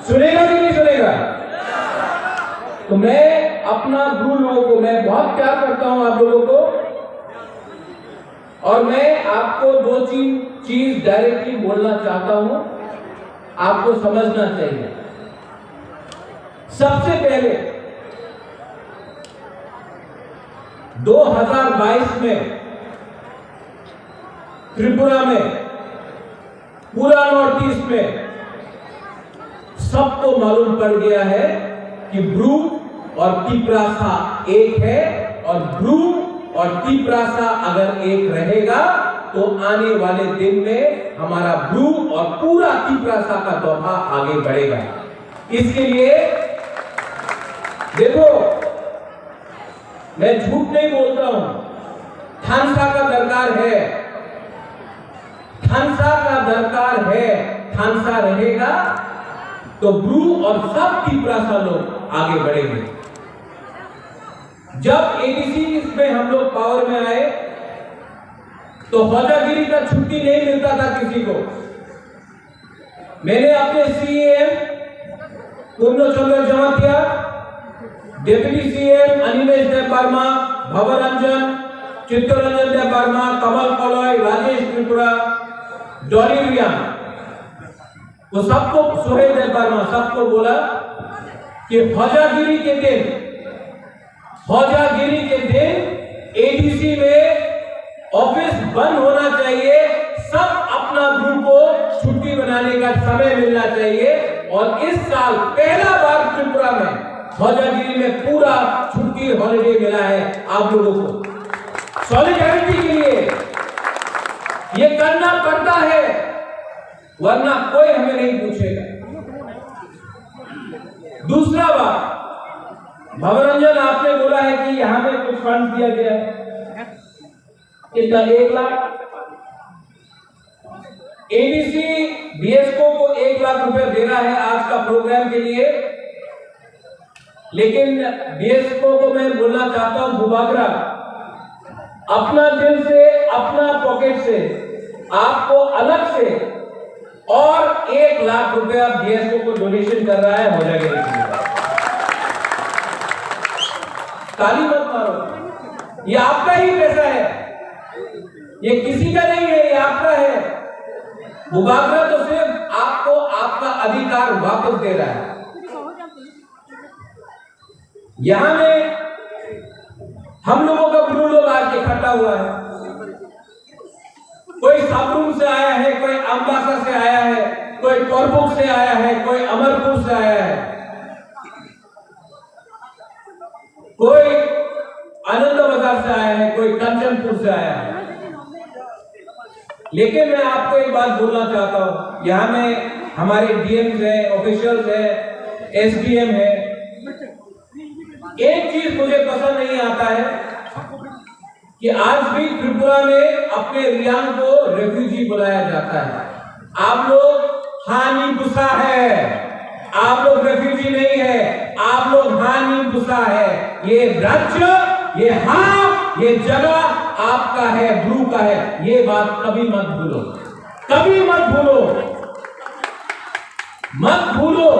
सुनेगा कि नहीं सुनेगा? तो मैं अपना ब्रू लोगों को, मैं बहुत प्यार करता हूं आप लोगों को, और मैं आपको दो चीज डायरेक्टली बोलना चाहता हूं, आपको समझना चाहिए। सबसे पहले 2022 में त्रिपुरा में, पूरा नॉर्थ ईस्ट में सबको मालूम पड़ गया है कि ब्रू और तिपरासा एक है, और ब्रू और तिपरासा अगर एक रहेगा तो आने वाले दिन में हमारा ब्रू और पूरा तिपरासा का दोहा आगे बढ़ेगा। इसके लिए देखो, मैं झूठ नहीं बोलता हूं, थानसा का दरकार है, थानसा का दरकार है। थानसा रहेगा तो ब्रू और सब तिपरासा लोग आगे बढ़ेंगे। जब एडीसी में हम लोग पावर में आए तो हौजागिरी का छुट्टी नहीं मिलता था किसी को। मैंने अपने सीएम पूर्णचंद्र जमातिया, डिप्टी सीएम अनिमेश देव वर्मा, भवरंजन, चित्तरंजन देव वर्मा, कमल कलॉय, राजेश त्रिपुरा, डॉली रियान, वो सबको, सोहेल देव वर्मा, सबको बोला कि हौजागिरी के दिन एडीसी में ऑफिस बंद होना चाहिए, सब अपना ग्रुप को छुट्टी बनाने का समय मिलना चाहिए। और इस साल पहला बार त्रिपुरा में हौजागिरी में पूरा छुट्टी हॉलिडे मिला है आप लोगों को। सॉलिडारिटी के लिए ये करना पड़ता है, वरना कोई हमें नहीं पूछेगा। दूसरा बात, भवरंजन आपने बोला है कि यहां में कुछ फंड दिया गया है, कितना? 1 लाख। एडीसी बीएसको को 1 लाख रुपए देना है आज का प्रोग्राम के लिए, लेकिन बीएसको को मैं बोलना चाहता हूं, भूभागरा अपना दिल से, अपना पॉकेट से आपको अलग से और 1 लाख रुपया बीएसको को डोनेशन कर रहा है हौजागिरी के लिए। ताली मत मारो, ये आपका ही पैसा है, ये किसी का नहीं है, ये आपका है। भूभागरा तो सिर्फ आपको आपका अधिकार वापस दे रहा है। यहां में हम लोगों का ब्रू लोग आज इकट्ठा हुआ है, कोई साबरूम से आया है, कोई अम्बासा से आया है, कोई कोरबुक से आया है, कोई अमरपुर से आया है, कोई आनंद बाजार से आया है, कोई कंचनपुर से आया है। लेकिन मैं आपको एक बात बोलना चाहता हूं, यहां में हमारे डीएम है, ऑफिशियल्स है, एसडीएम है। एक चीज मुझे पसंद नहीं आता है कि आज भी त्रिपुरा में अपने रियांग को रेफ्यूजी बुलाया जाता है। आप लोग हानि गुस्सा है, आप लोग रेफ्यूजी नहीं है, आप लोग हानि गुस्सा है। ये राज्य, ये ये जगह आपका है, ब्रू का है, ये बात कभी मत भूलो, कभी मत भूलो, मत भूलो,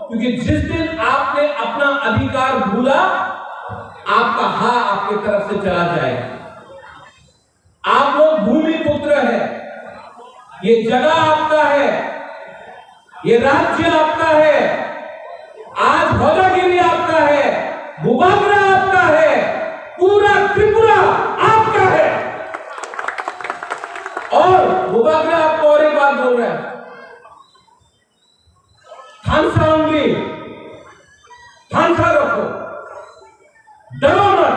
क्योंकि जिस दिन आपने अपना अधिकार भूला, आपका हाँ आपकी तरफ से चला जाएगा। आप लोग भूमि पुत्र है, ये जगह आपका है, ये राज्य आपका है, आज हौजागिरी आपका है, भूभागरा आपका है, पूरा त्रिपुरा आपका है। और भूभागरा आपको और एक बात बोल रहा है, थानसा ओनली, थानसा रखो, डरो मत,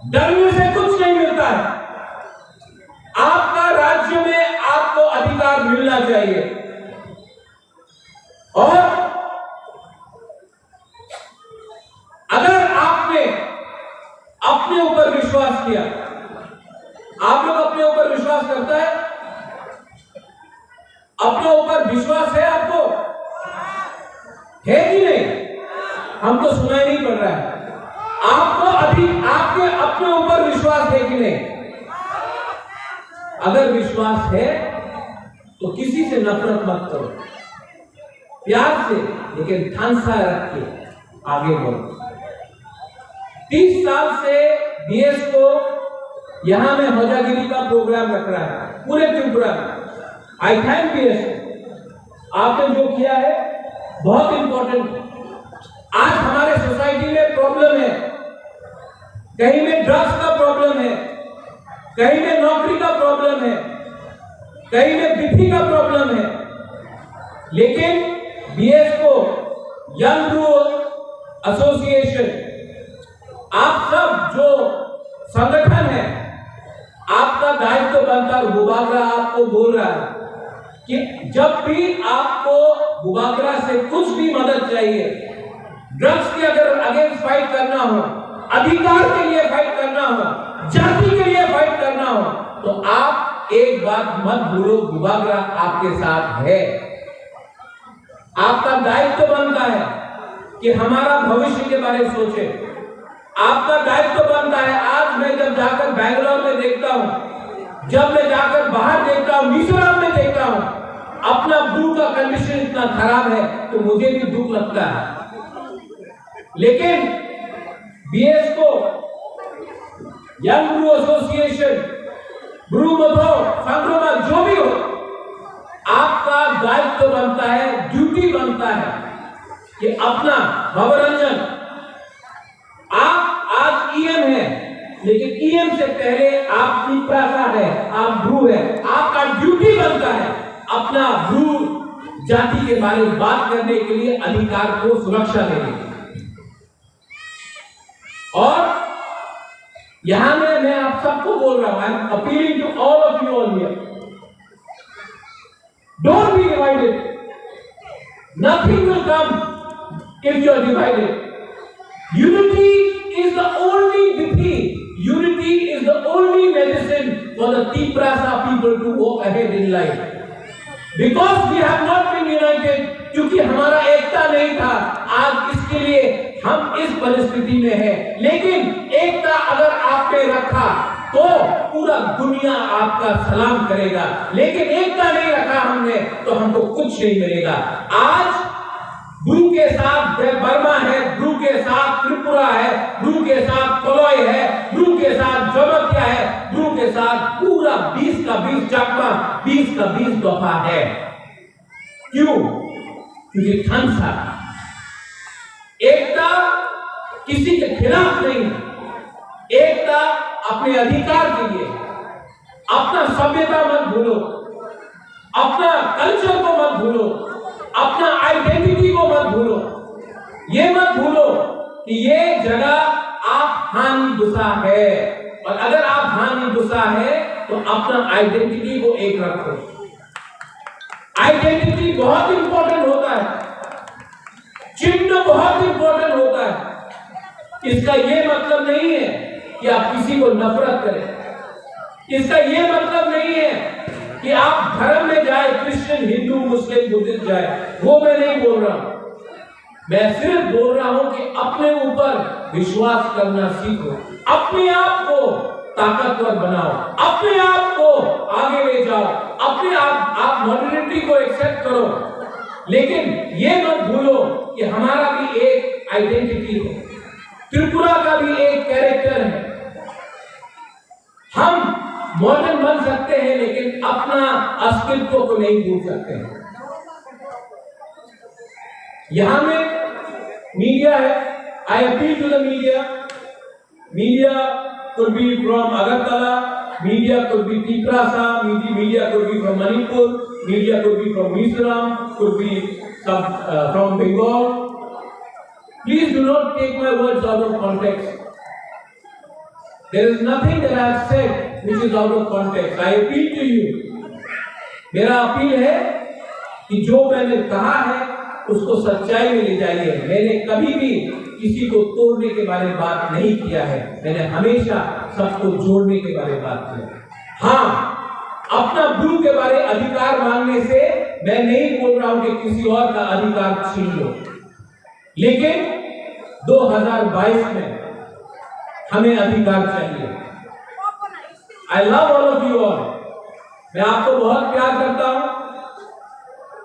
डरने से कुछ नहीं मिलता है। आपका राज्य में आपको अधिकार मिलना चाहिए। और अगर आपने अपने ऊपर विश्वास किया, आप लोग अपने ऊपर विश्वास करता है, अपने ऊपर विश्वास है आपको, है कि नहीं? हमको सुनाई नहीं पड़ रहा है। आपको अभी आपके अपने ऊपर विश्वास है कि नहीं? अगर विश्वास है तो किसी से नफरत मत करो, प्यार से लेकिन ठानसा रख के आगे बढ़ो। 30 साल से बीएस को यहां में होजागिरी का प्रोग्राम रख रहा है पूरे त्रिपुरा में। आई थैंक बीएस, आपने जो किया है बहुत इंपॉर्टेंट है। आज हमारे सोसाइटी में प्रॉब्लम है, कहीं में ड्रग्स का प्रॉब्लम है, कहीं में नौकरी का प्रॉब्लम है, कहीं में बिथी का प्रॉब्लम है, लेकिन बीएस को यंग रूरल एसोसिएशन, आप सब जो संगठन है, आपका दायित्व बनता है। बुबागरा आपको बोल रहा है कि जब भी आपको बुबागरा से कुछ भी मदद चाहिए, ड्रग्स के अगर अगेंस्ट फाइट करना हो, अधिकार के लिए फाइट करना हो, जाति के लिए फाइट करना हो, तो आप एक बात मत भूलो, बुबागरा आपके साथ है। आपका दायित्व बनता है कि हमारा भविष्य के बारे में सोचे। आपका दायित्व बनता है। आज मैं जब जाकर बैंगलोर में देखता हूं, जब मैं जाकर बाहर देखता हूं, मिजोरम में देखता हूं, अपना ब्लू का कंडीशन इतना खराब है तो मुझे भी दुख लगता है। लेकिन बीएस को यंग ब्रू एसोसिएशन, ब्रू मधो संक्रमण जो भी हो, आपका दायित्व बनता है, ड्यूटी बनता है कि अपना भवरंजन, आप आज ईएम है, लेकिन ईएम से पहले आप पिपरासा है, आप ब्रू है। आपका ड्यूटी बनता है अपना ब्रू जाति के बारे में बात करने के लिए, अधिकार को सुरक्षा देने के लिए। और यहां में मैं आप सबको बोल रहा हूं, I am appealing to all of you all here, don't be divided, nothing will come if you are divided. Unity is the only defeat. Unity is the only medicine for the Tiprasa people to walk ahead in life. Because we have not been united, क्योंकि हमारा एकता नहीं था, आज इसके लिए हम इस परिस्थिति में हैं। लेकिन एकता अगर आपने रखा तो पूरा दुनिया आपका सलाम करेगा, लेकिन एकता नहीं रखा हमने तो हमको कुछ नहीं मिलेगा। आज ब्रू के साथ बर्मा है, ब्रू के साथ त्रिपुरा है, ब्रू के साथ कोलोई है, ब्रू के साथ जोमतिया है, ब्रू के साथ पूरा 20 का 20 चकमा, 20 का 20 दफा है। क्यों? क्योंकि ठानसा एकता किसी के खिलाफ नहीं, एकता अपने अधिकार के लिए। अपना सभ्यता मत भूलो, अपना कल्चर को मत भूलो, अपना आइडेंटिटी को मत भूलो। ये मत भूलो कि ये जगह आप हानि दुसा है, और अगर आप हानि दुसा है तो अपना आइडेंटिटी को एक रखो। आइडेंटिटी बहुत इंपॉर्टेंट होता है, चिन्ह बहुत इंपॉर्टेंट होता है। इसका ये मतलब नहीं है कि आप किसी को नफरत करें, इसका ये मतलब नहीं है कि आप धर्म में जाए, क्रिश्चियन, हिंदू, मुस्लिम, बुद्धिस्ट जाए, वो मैं नहीं बोल रहा हूं। मैं सिर्फ बोल रहा हूं कि अपने ऊपर विश्वास करना सीखो, अपने आप को ताकतवर बनाओ, अपने आप को आगे ले जाओ, अपने आप मॉडर्निटी को एक्सेप्ट करो, लेकिन ये मत भूलो कि हमारा भी एक आइडेंटिटी है, त्रिपुरा का भी एक कैरेक्टर है। हम मॉडर्न बन सकते हैं लेकिन अपना अस्तित्व को नहीं भूल सकते हैं। यहां में मीडिया है, I appeal to the media, media could be from Agartala, media could be Tiprasa, media could be from Manipur, media could be from Mizoram, could be from Bengal. Please do not take my words out of context. There is nothing that I have said which is out of context. I appeal to you. मेरा appeal है कि जो मैंने कहा है उसको सच्चाई में ले जाइए। मैंने कभी भी किसी को तोड़ने के बारे में बात नहीं किया है, मैंने हमेशा सबको जोड़ने के बारे में बात किया। हाँ, अपना ब्रू के बारे अधिकार मांगने से मैं नहीं बोल रहा हूं कि किसी और का अधिकार छीन लो, लेकिन 2022 में हमें अधिकार चाहिए। I love all of you all. मैं आपको बहुत प्यार करता हूं।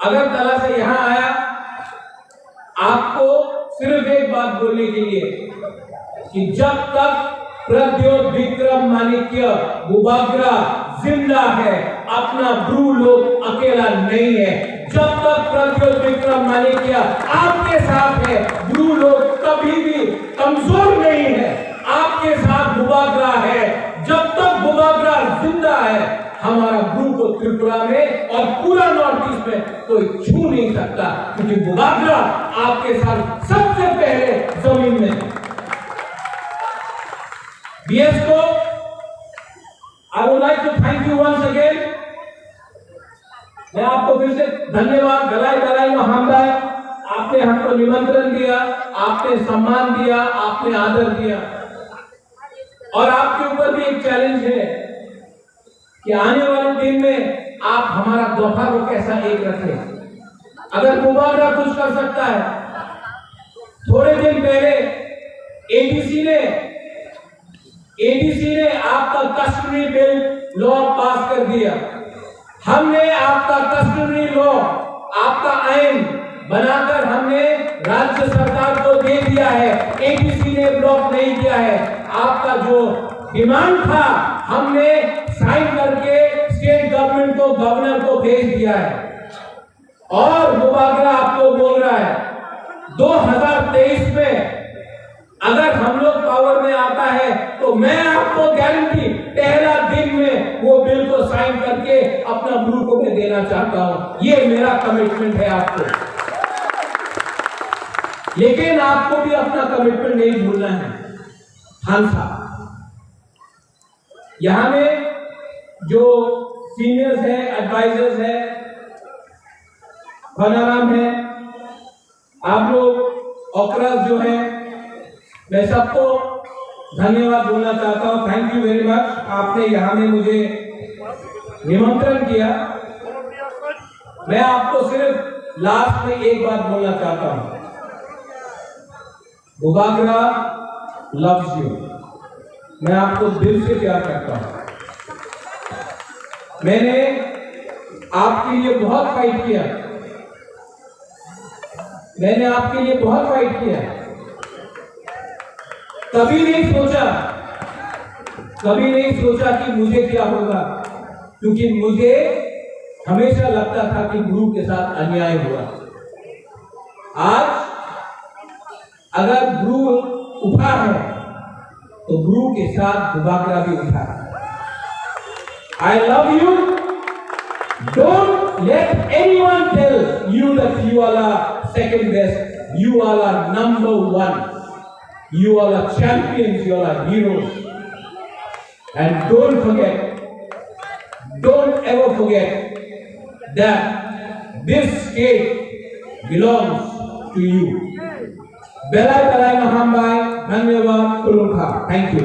अगरतला से यहां आया आपको सिर्फ एक बात बोलने के लिए कि जब तक प्रद्योत विक्रम माणिक्य बुबाग्रा जिंदा है, अपना ब्रू लोग अकेला नहीं है। जब तक प्रद्योत विक्रम माणिक्य आपके साथ है, ब्रू लोग कभी भी कमजोर नहीं है, आपके साथ बुबाग्रा है। जब तक बुबाग्रा जिंदा है, हमारा ब्रू को त्रिपुरा में और पूरा नॉर्थ ईस्ट में कोई छू नहीं सकता, क्योंकि बुबाग्रा आपके साथ सबसे पहले जमीन में। BS को I would like to thank you once again. मैं आपको फिर से धन्यवाद गलाई महामंडल, आपने हमको निमंत्रण दिया, आपने सम्मान दिया, आपने आदर दिया। और आपके ऊपर भी एक चैलेंज है कि आने वाले दिन में आप हमारा दोहा को कैसा एक रखें। अगर बुबाग्रा कुछ कर सकता है, थोड़े दिन पहले एडीसी ने आपका कस्टमरी बिल लॉ पास कर दिया। हमने आपका कस्टमरी लॉ, आपका आइन बनाकर हमने राज्य सरकार को दे दिया है। एडीसी ने ब्लॉक नहीं किया है। आपका जो डिमांड था, हमने साइन करके स्टेट गवर्नमेंट को, गवर्नर को भेज दिया है। और बुबाग्रा आपको बोल रहा है 2023 में अगर हम लोग पावर में आता है तो मैं आपको गारंटी पहला दिन में वो बिल को साइन करके अपना ब्रू को मैं देना चाहता हूं। ये मेरा कमिटमेंट है आपको। लेकिन आपको भी अपना कमिटमेंट नहीं भूलना है। खान साहब, यहां में जो सीनियर्स हैं, एडवाइजर्स हैं, भनाराम है, आप लोग ऑकरस जो है, मैं सबको धन्यवाद बोलना चाहता हूं। Thank you very much. आपने यहां में मुझे निमंत्रण किया। मैं आपको सिर्फ लास्ट में एक बात बोलना चाहता हूं। बुबाग्रा लव्स यू। मैं आपको दिल से प्यार करता हूं। मैंने आपके लिए बहुत फाइट किया। मैंने आपके लिए बहुत फाइट किया। कभी नहीं सोचा कि मुझे क्या होगा, क्योंकि मुझे हमेशा लगता था कि गुरु के साथ अन्याय हुआ। आज अगर गुरु उठा है तो गुरु के साथ बुबाग्रा भी उठा है। I love you. Don't let anyone tell you that you all are second best. You all are number one. You all are champions, you all are heroes. And don't ever forget that this state belongs to you. Belai Talai Mahambai, Dhanyavad, Kulukha. Thank you.